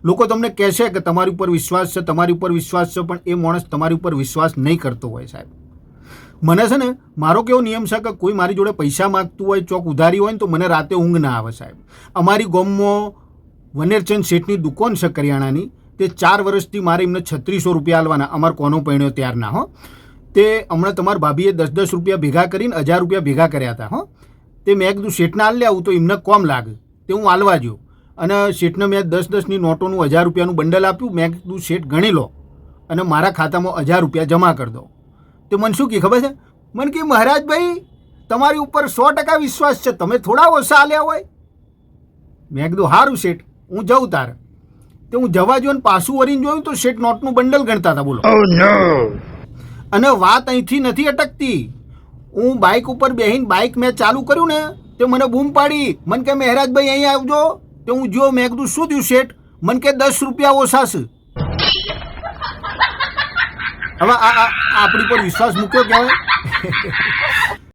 લોકો તમને કહેશે કે તમારી ઉપર વિશ્વાસ છે, તમારી ઉપર વિશ્વાસ છે, પણ એ માણસ તમારી ઉપર વિશ્વાસ નહીં કરતો હોય સાહેબ. મને છે ને મારો કેવો નિયમ છે કે કોઈ મારી જોડે પૈસા માગતું હોય, ચોક ઉધારી હોય ને તો મને રાતે ઊંઘ ના આવે સાહેબ. અમારી ગામમાં વનેરચંદ શેઠની દુકાન છે કરિયાણાની, તે 4 વર્ષથી મારે એમને 3600 રૂપિયા આલવાના, અમારો કોનો પૈણ્યો ત્યારના હો. તે હમણાં તમારા ભાભીએ 10-10 રૂપિયા ભેગા કરીને 1000 રૂપિયા ભેગા કર્યા હતા હો. તે મેં કીધું શેઠને હાલ લે આવું તો એમને કોમ લાગે, તે હું હાલવા ગયો અને શેઠને મેં 10-10ની નોટોનું 1000 રૂપિયાનું બંડલ આપ્યું. મેં કીધું શેઠ ગણી લો અને મારા ખાતામાં 1000 રૂપિયા જમા કરી દો. તે મને શું કહે ખબર છે? મને કે મહારાજભાઈ તમારી ઉપર 100% વિશ્વાસ છે, તમે થોડા ઓછા આલ્યા હોય. મેં કીધું સારું શેઠ હું જાઉં તારે. તે હું જવા જો ને પાછું વળીને જોયું તો શેઠ નોટનું બંડલ ગણતા હતા. બોલો. અને વાત અહીંથી નથી અટકતી. હું બાઇક ઉપર બેહીને બાઇક મેં ચાલુ કર્યું ને તે મને બૂમ પાડી. મને કે મહેરાજભાઈ અહીં આવજો. તે હું જો મેં કીધું શું થયું શેઠ? મને કે 10 રૂપિયા ઓછા છે. હવે આપણી પર વિશ્વાસ મૂક્યો કહેવાય.